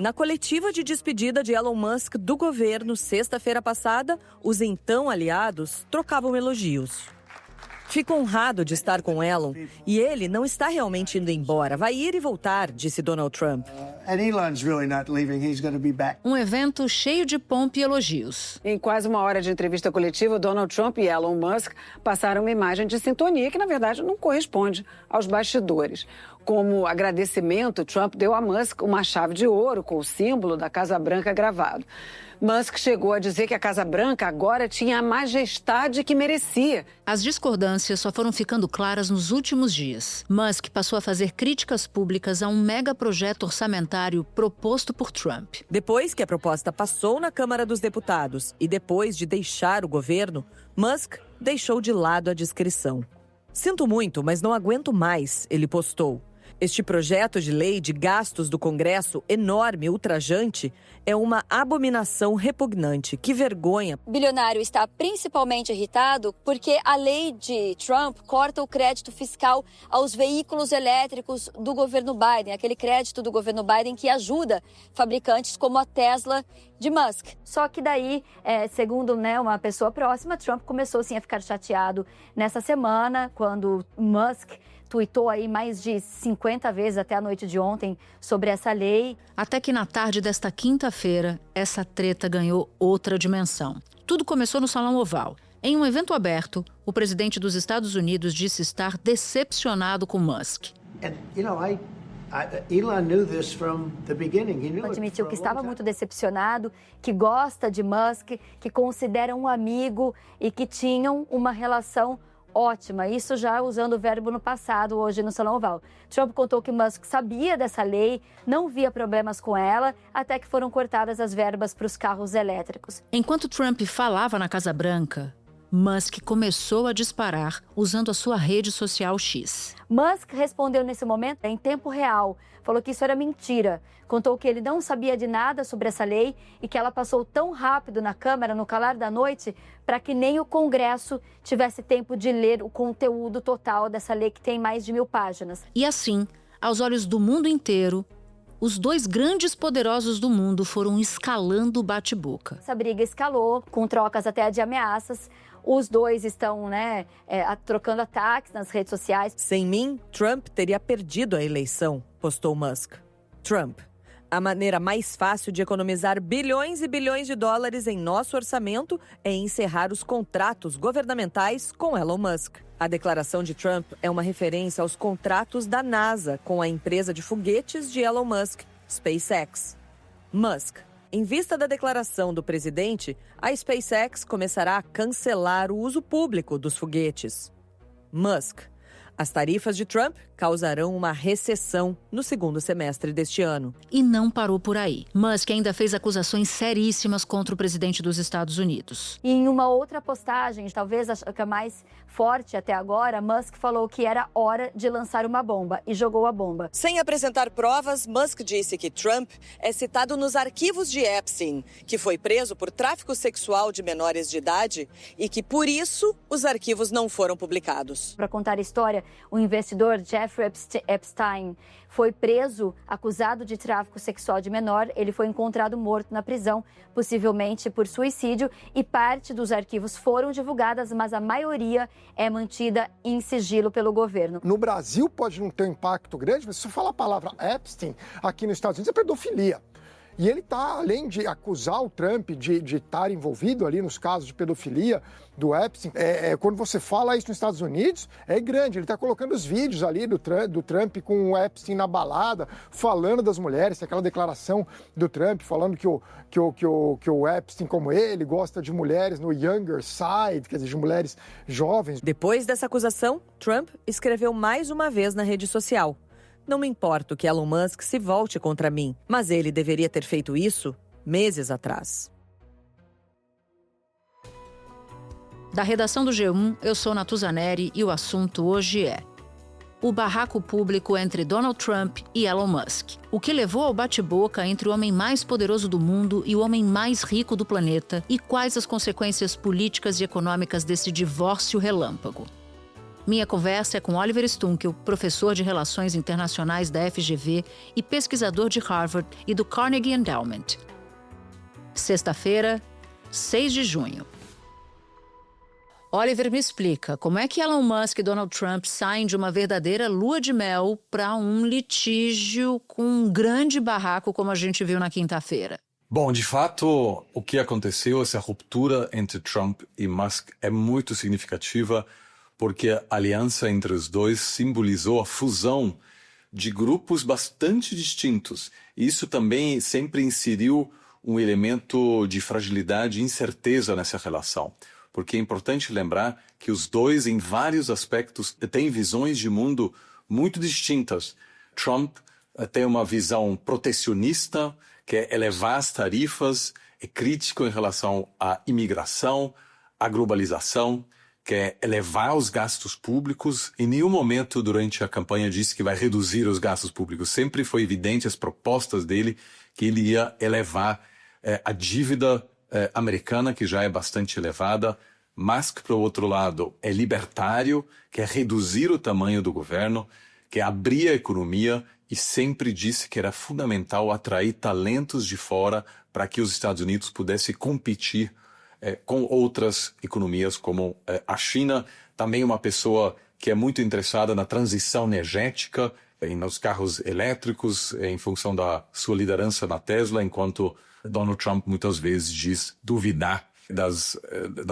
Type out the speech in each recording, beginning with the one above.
Na coletiva de despedida de Elon Musk do governo, sexta-feira passada, os então aliados trocavam elogios. Fico honrado de estar com Elon e ele não está realmente indo embora. Vai ir e voltar, disse Donald Trump. Um evento cheio de pompa e elogios. Em quase uma hora de entrevista coletiva, Donald Trump e Elon Musk passaram uma imagem de sintonia que, na verdade, não corresponde aos bastidores. Como agradecimento, Trump deu a Musk uma chave de ouro com o símbolo da Casa Branca gravado. Musk chegou a dizer que a Casa Branca agora tinha a majestade que merecia. As discordâncias só foram ficando claras nos últimos dias. Musk passou a fazer críticas públicas a um megaprojeto orçamentário proposto por Trump. Depois que a proposta passou na Câmara dos Deputados e depois de deixar o governo, Musk deixou de lado a discrição. Sinto muito, mas não aguento mais, ele postou. Este projeto de lei de gastos do Congresso, enorme, ultrajante, é uma abominação repugnante. Que vergonha! O bilionário está principalmente irritado porque a lei de Trump corta o crédito fiscal aos veículos elétricos do governo Biden, aquele crédito do governo Biden que ajuda fabricantes como a Tesla de Musk. Só que daí, segundo uma pessoa próxima, Trump começou sim a ficar chateado nessa semana, quando Musk tuitou aí mais de 50 vezes até a noite de ontem sobre essa lei. Até que na tarde desta quinta-feira, essa treta ganhou outra dimensão. Tudo começou no Salão Oval. Em um evento aberto, o presidente dos Estados Unidos disse estar decepcionado com Musk. Admitiu que estava muito decepcionado, que gosta de Musk, que considera um amigo e que tinham uma relação ótima, isso já usando o verbo no passado, hoje no Salão Oval. Trump contou que Musk sabia dessa lei, não via problemas com ela, até que foram cortadas as verbas para os carros elétricos. Enquanto Trump falava na Casa Branca, Musk começou a disparar usando a sua rede social X. Musk respondeu nesse momento em tempo real, falou que isso era mentira. Contou que ele não sabia de nada sobre essa lei e que ela passou tão rápido na Câmara, no calar da noite, para que nem o Congresso tivesse tempo de ler o conteúdo total dessa lei que tem mais de 1000 páginas. E assim, aos olhos do mundo inteiro, os dois grandes poderosos do mundo foram escalando o bate-boca. Essa briga escalou, com trocas até de ameaças. Os dois estão, trocando ataques nas redes sociais. Sem mim, Trump teria perdido a eleição, postou Musk. Trump: a maneira mais fácil de economizar bilhões e bilhões de dólares em nosso orçamento é encerrar os contratos governamentais com Elon Musk. A declaração de Trump é uma referência aos contratos da NASA com a empresa de foguetes de Elon Musk, SpaceX. Musk: em vista da declaração do presidente, a SpaceX começará a cancelar o uso público dos foguetes. Musk: as tarifas de Trump causarão uma recessão no segundo semestre deste ano. E não parou por aí. Musk ainda fez acusações seríssimas contra o presidente dos Estados Unidos. E em uma outra postagem, talvez a mais forte até agora, Musk falou que era hora de lançar uma bomba e jogou a bomba. Sem apresentar provas, Musk disse que Trump é citado nos arquivos de Epstein, que foi preso por tráfico sexual de menores de idade e que, por isso, os arquivos não foram publicados. Para contar a história, o investidor Jeffrey Epstein foi preso, acusado de tráfico sexual de menor. Ele foi encontrado morto na prisão, possivelmente por suicídio, e parte dos arquivos foram divulgadas, mas a maioria é mantida em sigilo pelo governo. No Brasil pode não ter um impacto grande, mas se você falar a palavra Epstein, aqui nos Estados Unidos é pedofilia. E ele está, além de acusar o Trump de estar envolvido ali nos casos de pedofilia do Epstein, quando você fala isso nos Estados Unidos, é grande. Ele está colocando os vídeos ali do Trump com o Epstein na balada, falando das mulheres, aquela declaração do Trump falando que o Epstein, como ele, gosta de mulheres no younger side, quer dizer, de mulheres jovens. Depois dessa acusação, Trump escreveu mais uma vez na rede social: não me importo que Elon Musk se volte contra mim, mas ele deveria ter feito isso meses atrás. Da redação do G1, eu sou Natuzaneri e o assunto hoje é o barraco público entre Donald Trump e Elon Musk. O que levou ao bate-boca entre o homem mais poderoso do mundo e o homem mais rico do planeta e quais as consequências políticas e econômicas desse divórcio relâmpago. Minha conversa é com Oliver Stunkel, professor de Relações Internacionais da FGV e pesquisador de Harvard e do Carnegie Endowment. Sexta-feira, 6 de junho. Oliver, me explica, como é que Elon Musk e Donald Trump saem de uma verdadeira lua de mel para um litígio com um grande barraco como a gente viu na quinta-feira? Bom, de fato, o que aconteceu, essa ruptura entre Trump e Musk é muito significativa porque a aliança entre os dois simbolizou a fusão de grupos bastante distintos. Isso também sempre inseriu um elemento de fragilidade e incerteza nessa relação. Porque é importante lembrar que os dois, em vários aspectos, têm visões de mundo muito distintas. Trump tem uma visão protecionista, que é elevar as tarifas, é crítico em relação à imigração, à globalização, que é elevar os gastos públicos. Em nenhum momento durante a campanha disse que vai reduzir os gastos públicos. Sempre foi evidente as propostas dele que ele ia elevar a dívida americana, que já é bastante elevada. Musk, por outro lado, é libertário, quer reduzir o tamanho do governo, quer abrir a economia e sempre disse que era fundamental atrair talentos de fora para que os Estados Unidos pudessem competir com outras economias como a China. Também uma pessoa que é muito interessada na transição energética, nos carros elétricos, em função da sua liderança na Tesla, enquanto Donald Trump muitas vezes diz duvidar das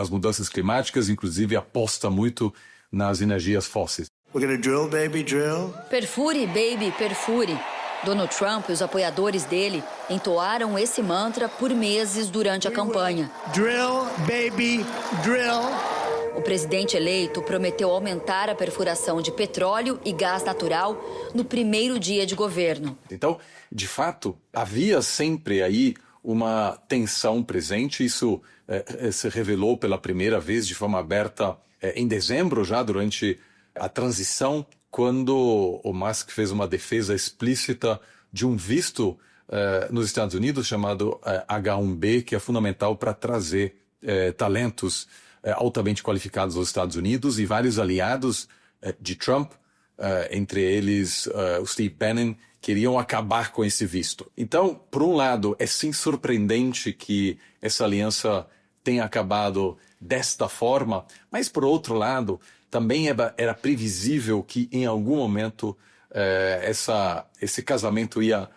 mudanças climáticas, inclusive aposta muito nas energias fósseis. We're gonna drill, baby, drill. Perfure, baby, perfure. Donald Trump e os apoiadores dele entoaram esse mantra por meses durante a campanha. Drill, baby, drill. O presidente eleito prometeu aumentar a perfuração de petróleo e gás natural no primeiro dia de governo. Então, de fato, havia sempre aí uma tensão presente. Isso se revelou pela primeira vez de forma aberta em dezembro, já durante a transição, quando o Musk fez uma defesa explícita de um visto nos Estados Unidos chamado H-1B, que é fundamental para trazer talentos altamente qualificados aos Estados Unidos, e vários aliados de Trump, entre eles o Steve Bannon, queriam acabar com esse visto. Então, por um lado, é sim surpreendente que essa aliança tenha acabado desta forma, mas por outro lado, também era previsível que em algum momento esse casamento ia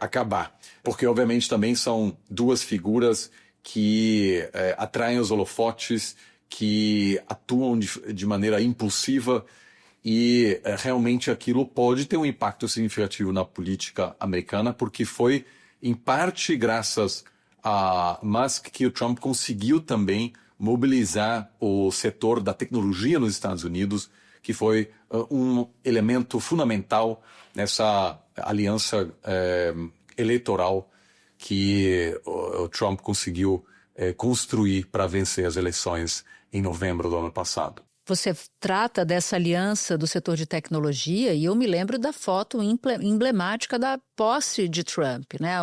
acabar. Porque, obviamente, também são duas figuras que atraem os holofotes, que atuam de maneira impulsiva, e realmente aquilo pode ter um impacto significativo na política americana, porque foi, em parte, graças a Musk que o Trump conseguiu também mobilizar o setor da tecnologia nos Estados Unidos, que foi um elemento fundamental nessa aliança eleitoral que o Trump conseguiu construir para vencer as eleições em novembro do ano passado. Você trata dessa aliança do setor de tecnologia e eu me lembro da foto emblemática da posse de Trump, né?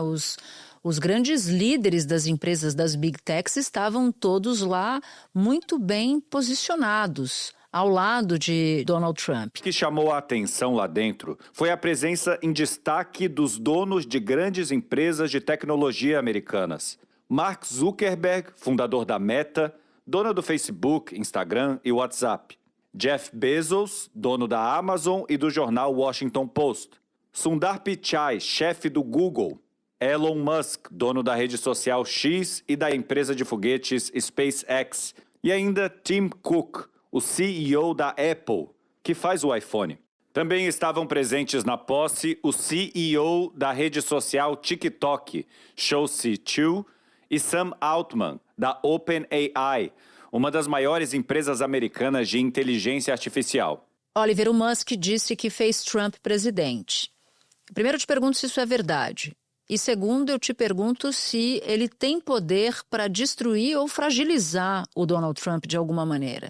Os grandes líderes das empresas das Big Techs estavam todos lá muito bem posicionados ao lado de Donald Trump. O que chamou a atenção lá dentro foi a presença em destaque dos donos de grandes empresas de tecnologia americanas. Mark Zuckerberg, fundador da Meta, dono do Facebook, Instagram e WhatsApp. Jeff Bezos, dono da Amazon e do jornal Washington Post. Sundar Pichai, chefe do Google. Elon Musk, dono da rede social X e da empresa de foguetes SpaceX. E ainda Tim Cook, o CEO da Apple, que faz o iPhone. Também estavam presentes na posse o CEO da rede social TikTok, Shou-Zi Chew, e Sam Altman, da OpenAI, uma das maiores empresas americanas de inteligência artificial. Oliver, o Musk disse que fez Trump presidente. Primeiro, eu te pergunto se isso é verdade. E segundo, eu te pergunto se ele tem poder para destruir ou fragilizar o Donald Trump de alguma maneira.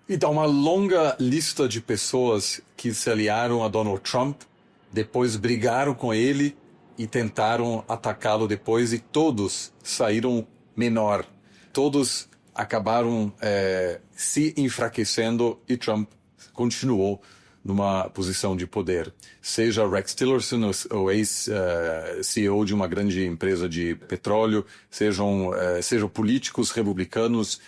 Então, uma longa lista de pessoas que se aliaram a Donald Trump, depois brigaram com ele e tentaram atacá-lo depois, e todos saíram menor. Todos acabaram se enfraquecendo e Trump continuou numa posição de poder. Seja Rex Tillerson, o ex-CEO de uma grande empresa de petróleo, sejam políticos republicanos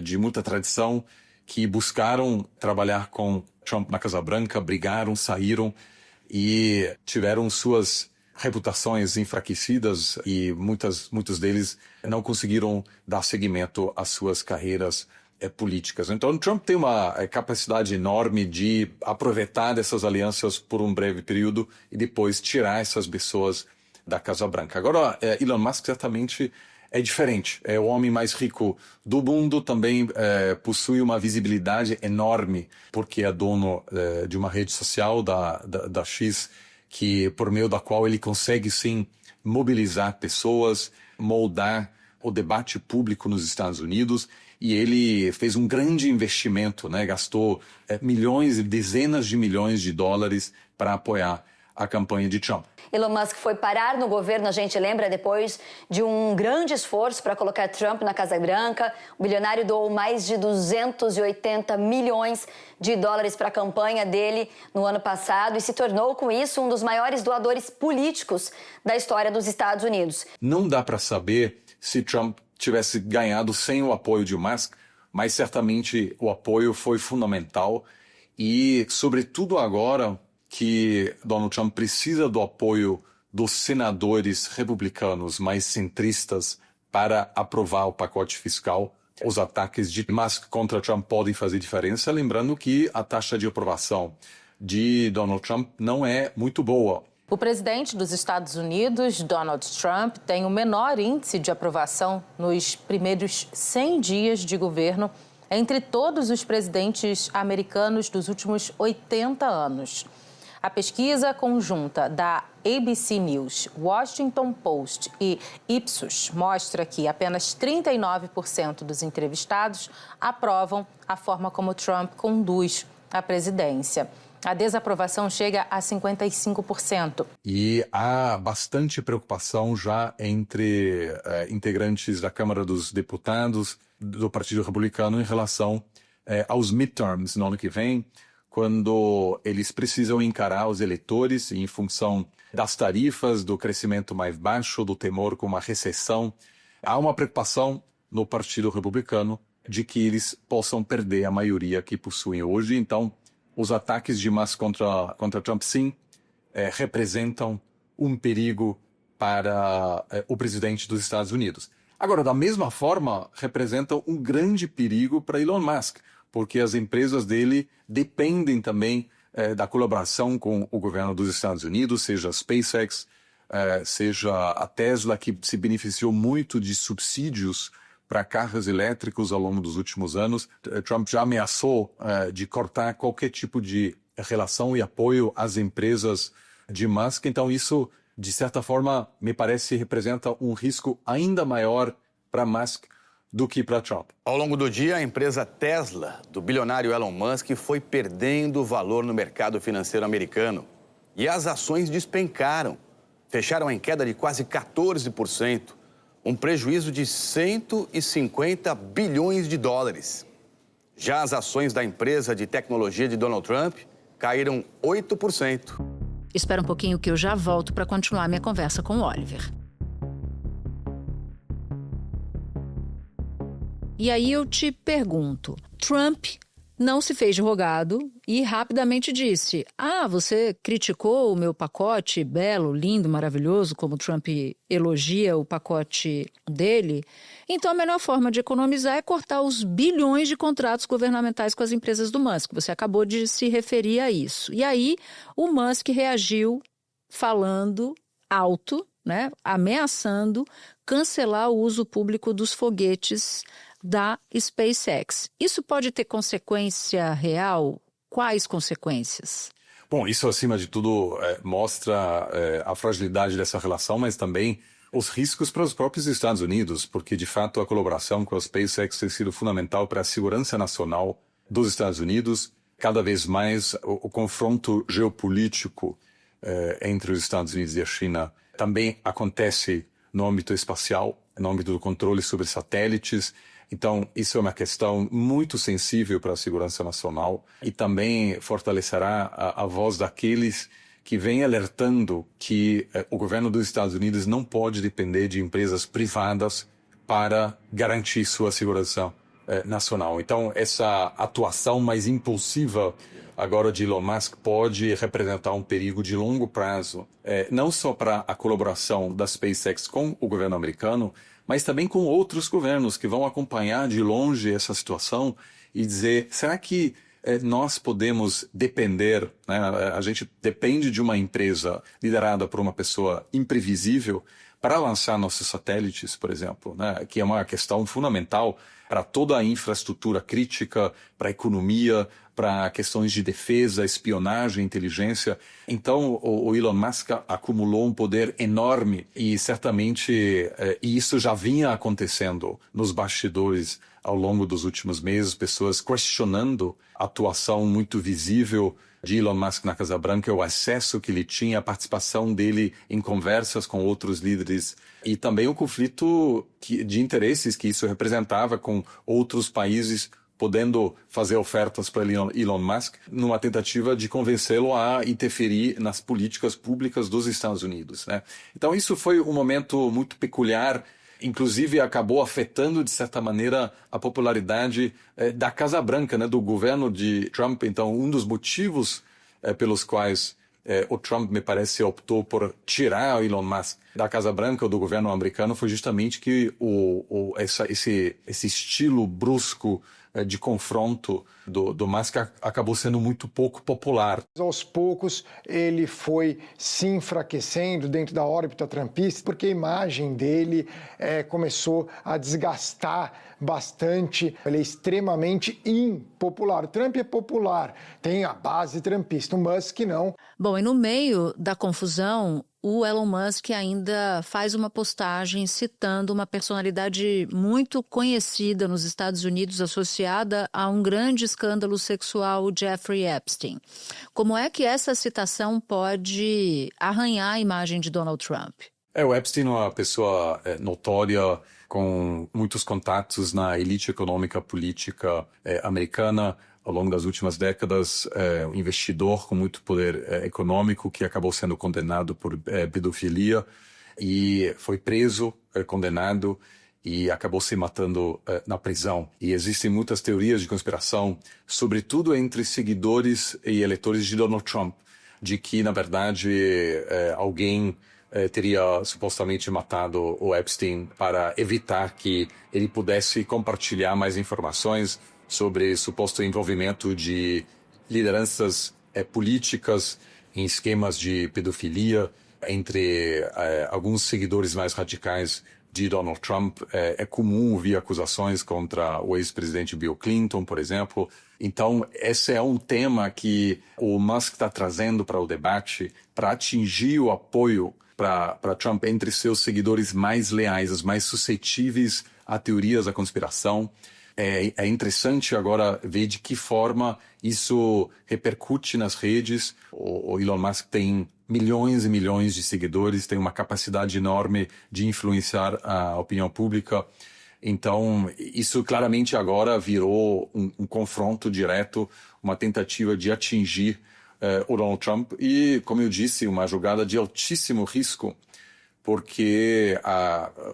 de muita tradição que buscaram trabalhar com Trump na Casa Branca, brigaram, saíram e tiveram suas reputações enfraquecidas e muitos deles não conseguiram dar seguimento às suas carreiras políticas. Então, Trump tem uma capacidade enorme de aproveitar dessas alianças por um breve período e depois tirar essas pessoas da Casa Branca. Agora, Elon Musk certamente é diferente. É o homem mais rico do mundo, também possui uma visibilidade enorme, porque é dono de uma rede social da X, por meio da qual ele consegue, sim, mobilizar pessoas, moldar o debate público nos Estados Unidos. E ele fez um grande investimento, né? Gastou milhões e dezenas de milhões de dólares para apoiar a campanha de Trump. Elon Musk foi parar no governo, a gente lembra, depois de um grande esforço para colocar Trump na Casa Branca. O bilionário doou mais de 280 milhões de dólares para a campanha dele no ano passado e se tornou, com isso, um dos maiores doadores políticos da história dos Estados Unidos. Não dá para saber se Trump tivesse ganhado sem o apoio de Musk, mas certamente o apoio foi fundamental e, sobretudo agora que Donald Trump precisa do apoio dos senadores republicanos mais centristas para aprovar o pacote fiscal, os ataques de Musk contra Trump podem fazer diferença, lembrando que a taxa de aprovação de Donald Trump não é muito boa. O presidente dos Estados Unidos, Donald Trump, tem o menor índice de aprovação nos primeiros 100 dias de governo entre todos os presidentes americanos dos últimos 80 anos. A pesquisa conjunta da ABC News, Washington Post e Ipsos mostra que apenas 39% dos entrevistados aprovam a forma como Trump conduz a presidência. A desaprovação chega a 55%. E há bastante preocupação já entre integrantes da Câmara dos Deputados do Partido Republicano em relação aos midterms no ano que vem, quando eles precisam encarar os eleitores em função das tarifas, do crescimento mais baixo, do temor com uma recessão. Há uma preocupação no Partido Republicano de que eles possam perder a maioria que possuem hoje. Então, os ataques de Musk contra Trump, sim, representam um perigo para o presidente dos Estados Unidos. Agora, da mesma forma, representam um grande perigo para Elon Musk, porque as empresas dele dependem também da colaboração com o governo dos Estados Unidos, seja a SpaceX, seja a Tesla, que se beneficiou muito de subsídios para carros elétricos ao longo dos últimos anos. Trump já ameaçou de cortar qualquer tipo de relação e apoio às empresas de Musk. Então isso, de certa forma, me parece representa um risco ainda maior para Musk do que para Trump. Ao longo do dia, a empresa Tesla, do bilionário Elon Musk, foi perdendo valor no mercado financeiro americano. E as ações despencaram. Fecharam em queda de quase 14%. Um prejuízo de 150 bilhões de dólares. Já as ações da empresa de tecnologia de Donald Trump caíram 8%. Espera um pouquinho que eu já volto para continuar minha conversa com o Oliver. E aí eu te pergunto, Trump não se fez de rogado e rapidamente disse: você criticou o meu pacote belo, lindo, maravilhoso, como Trump elogia o pacote dele, então a melhor forma de economizar é cortar os bilhões de contratos governamentais com as empresas do Musk. Você acabou de se referir a isso. E aí o Musk reagiu falando alto, né, ameaçando cancelar o uso público dos foguetes da SpaceX. Isso pode ter consequência real? Quais consequências? Bom, isso acima de tudo mostra a fragilidade dessa relação, mas também os riscos para os próprios Estados Unidos, porque de fato a colaboração com a SpaceX tem sido fundamental para a segurança nacional dos Estados Unidos. Cada vez mais o confronto geopolítico entre os Estados Unidos e a China também acontece no âmbito espacial, no âmbito do controle sobre satélites. Então, isso é uma questão muito sensível para a segurança nacional e também fortalecerá a voz daqueles que vêm alertando que o governo dos Estados Unidos não pode depender de empresas privadas para garantir sua segurança nacional. Então, essa atuação mais impulsiva agora de Elon Musk pode representar um perigo de longo prazo, não só para a colaboração da SpaceX com o governo americano, mas também com outros governos que vão acompanhar de longe essa situação e dizer, será que nós podemos depender, né? A gente depende de uma empresa liderada por uma pessoa imprevisível para lançar nossos satélites, por exemplo, né? Que é uma questão fundamental para toda a infraestrutura crítica, para a economia, para questões de defesa, espionagem, inteligência. Então, o Elon Musk acumulou um poder enorme e certamente isso já vinha acontecendo nos bastidores ao longo dos últimos meses, pessoas questionando a atuação muito visível de Elon Musk na Casa Branca, o acesso que ele tinha, a participação dele em conversas com outros líderes e também o conflito de interesses que isso representava com outros países podendo fazer ofertas para Elon Musk numa tentativa de convencê-lo a interferir nas políticas públicas dos Estados Unidos, né? Então isso foi um momento muito peculiar, inclusive acabou afetando de certa maneira a popularidade da Casa Branca, né, do governo de Trump. Então um dos motivos pelos quais o Trump, me parece, optou por tirar o Elon Musk da Casa Branca ou do governo americano foi justamente que esse estilo brusco de confronto do Musk acabou sendo muito pouco popular. Aos poucos, ele foi se enfraquecendo dentro da órbita trumpista, porque a imagem dele começou a desgastar bastante. Ele é extremamente impopular. O Trump é popular, tem a base trumpista, o Musk não. Bom, e no meio da confusão, o Elon Musk ainda faz uma postagem citando uma personalidade muito conhecida nos Estados Unidos associada a um grande escândalo sexual, o Jeffrey Epstein. Como é que essa citação pode arranhar a imagem de Donald Trump? O Epstein é uma pessoa notória com muitos contatos na elite econômica política americana. Ao longo das últimas décadas, um investidor com muito poder econômico que acabou sendo condenado por pedofilia e foi preso, condenado e acabou se matando na prisão. E existem muitas teorias de conspiração, sobretudo entre seguidores e eleitores de Donald Trump, de que, na verdade, alguém teria supostamente matado o Epstein para evitar que ele pudesse compartilhar mais informações sobre suposto envolvimento de lideranças políticas em esquemas de pedofilia entre alguns seguidores mais radicais de Donald Trump. É comum ouvir acusações contra o ex-presidente Bill Clinton, por exemplo. Então, esse é um tema que o Musk está trazendo para o debate para atingir o apoio para Trump entre seus seguidores mais leais, os mais suscetíveis a teorias da conspiração. É interessante agora ver de que forma isso repercute nas redes. O Elon Musk tem milhões e milhões de seguidores, tem uma capacidade enorme de influenciar a opinião pública. Então, isso claramente agora virou um confronto direto, uma tentativa de atingir o Donald Trump e, como eu disse, uma jogada de altíssimo risco, porque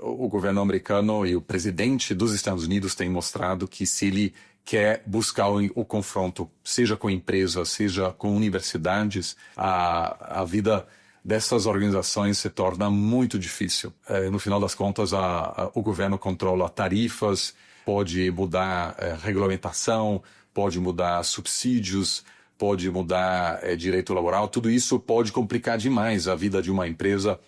o governo americano e o presidente dos Estados Unidos têm mostrado que se ele quer buscar o confronto, seja com empresas, seja com universidades, a vida dessas organizações se torna muito difícil. No final das contas, o governo controla tarifas, pode mudar regulamentação, pode mudar subsídios, pode mudar direito laboral. Tudo isso pode complicar demais a vida de uma empresa.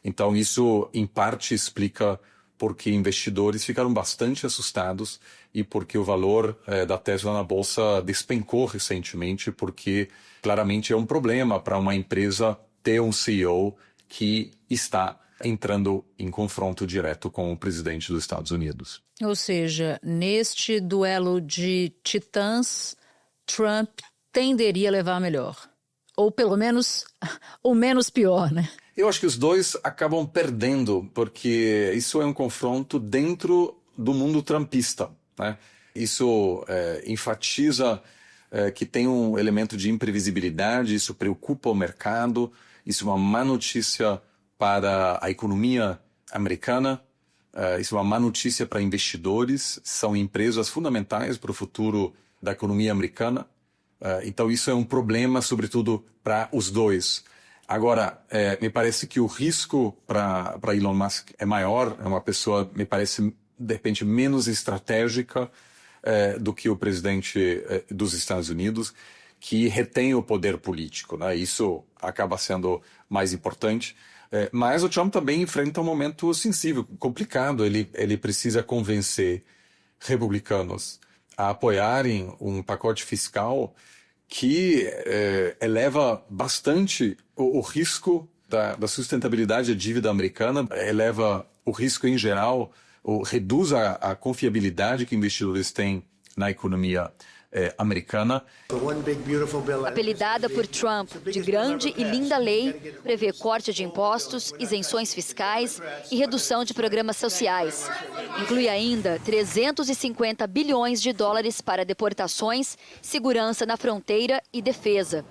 Então, isso, em parte, explica porque investidores ficaram bastante assustados e porque o valor da Tesla na bolsa despencou recentemente, porque claramente é um problema para uma empresa ter um CEO que está entrando em confronto direto com o presidente dos Estados Unidos. Ou seja, neste duelo de titãs, Trump tenderia a levar a melhor. Ou pelo menos o menos pior, né? Eu acho que os dois acabam perdendo, porque isso é um confronto dentro do mundo trumpista. né? Isso enfatiza que tem um elemento de imprevisibilidade, isso preocupa o mercado, isso é uma má notícia para a economia americana, isso é uma má notícia para investidores, são empresas fundamentais para o futuro da economia americana, então isso é um problema, sobretudo, para os dois. Agora, me parece que o risco para Elon Musk é maior, é uma pessoa, me parece, de repente, menos estratégica do que o presidente dos Estados Unidos, que retém o poder político, né? Isso acaba sendo mais importante. Mas o Trump também enfrenta um momento sensível, complicado. Ele precisa convencer republicanos a apoiarem um pacote fiscal que eleva bastante o risco da sustentabilidade da dívida americana, eleva o risco em geral, reduz a confiabilidade que investidores têm na economia americana. Apelidada por Trump de grande e linda lei, prevê corte de impostos, isenções fiscais e redução de programas sociais. Inclui ainda 350 bilhões de dólares para deportações, segurança na fronteira e defesa.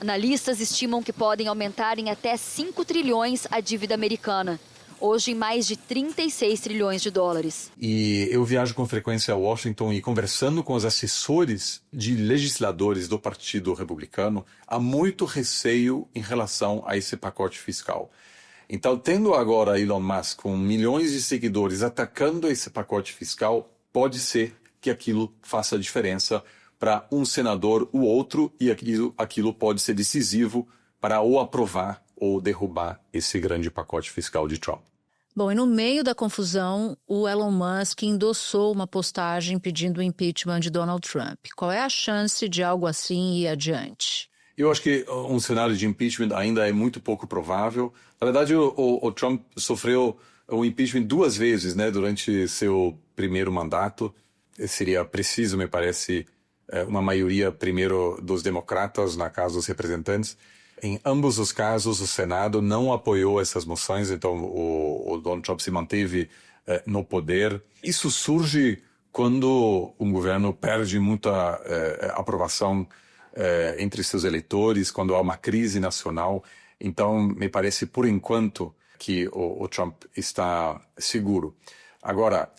Analistas estimam que podem aumentar em até 5 trilhões a dívida americana, hoje em mais de 36 trilhões de dólares. E eu viajo com frequência a Washington e conversando com os assessores de legisladores do Partido Republicano, há muito receio em relação a esse pacote fiscal. Então, tendo agora Elon Musk com milhões de seguidores atacando esse pacote fiscal, pode ser que aquilo faça diferença para um senador ou outro, e aquilo pode ser decisivo para ou aprovar ou derrubar esse grande pacote fiscal de Trump. Bom, e no meio da confusão, o Elon Musk endossou uma postagem pedindo o impeachment de Donald Trump. Qual é a chance de algo assim ir adiante? Eu acho que um cenário de impeachment ainda é muito pouco provável. Na verdade, o Trump sofreu o impeachment 2 vezes, né, durante seu primeiro mandato. Seria preciso, me parece, uma maioria primeiro dos democratas na Casa dos Representantes. Em ambos os casos, o Senado não apoiou essas moções, então o Donald Trump se manteve no poder. Isso surge quando um governo perde muita aprovação entre seus eleitores, quando há uma crise nacional. Então, me parece, por enquanto, que o Trump está seguro. Agora,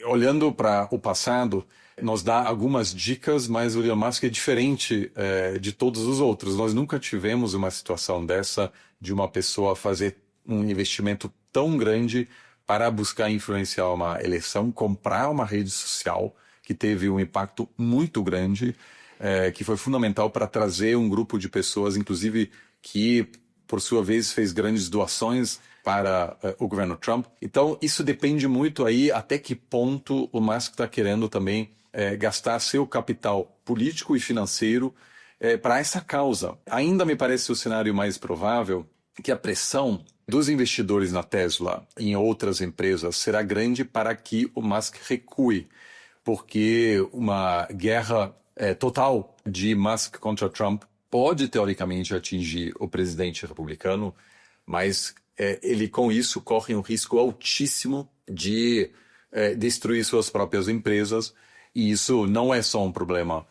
olhando para o passado, nos dá algumas dicas, mas o Elon Musk é diferente de todos os outros. Nós nunca tivemos uma situação dessa, de uma pessoa fazer um investimento tão grande para buscar influenciar uma eleição, comprar uma rede social que teve um impacto muito grande, que foi fundamental para trazer um grupo de pessoas, inclusive, que, por sua vez, fez grandes doações para o governo Trump. Então, isso depende muito aí até que ponto o Musk está querendo também gastar seu capital político e financeiro para essa causa. Ainda me parece o cenário mais provável que a pressão dos investidores na Tesla e em outras empresas será grande para que o Musk recue, porque uma guerra total de Musk contra Trump pode, teoricamente, atingir o presidente republicano, mas ele, com isso, corre um risco altíssimo de destruir suas próprias empresas. E isso não é só um problema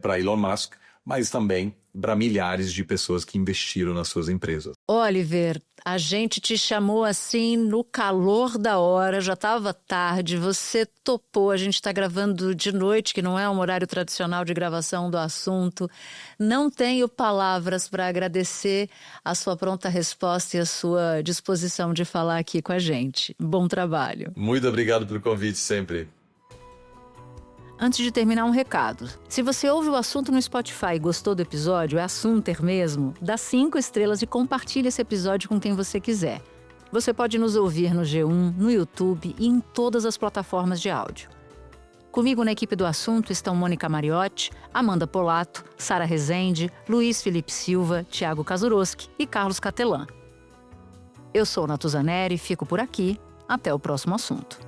para Elon Musk, mas também para milhares de pessoas que investiram nas suas empresas. Oliver, a gente te chamou assim no calor da hora, já estava tarde, você topou, a gente está gravando de noite, que não é um horário tradicional de gravação do assunto. Não tenho palavras para agradecer a sua pronta resposta e a sua disposição de falar aqui com a gente. Bom trabalho. Muito obrigado pelo convite sempre. Antes de terminar, um recado. Se você ouve o assunto no Spotify e gostou do episódio, é assunter mesmo, dá 5 estrelas e compartilha esse episódio com quem você quiser. Você pode nos ouvir no G1, no YouTube e em todas as plataformas de áudio. Comigo na equipe do assunto estão Mônica Mariotti, Amanda Polato, Sara Rezende, Luiz Felipe Silva, Thiago Kazuroski e Carlos Catelan. Eu sou Natuzaneri, fico por aqui. Até o próximo assunto.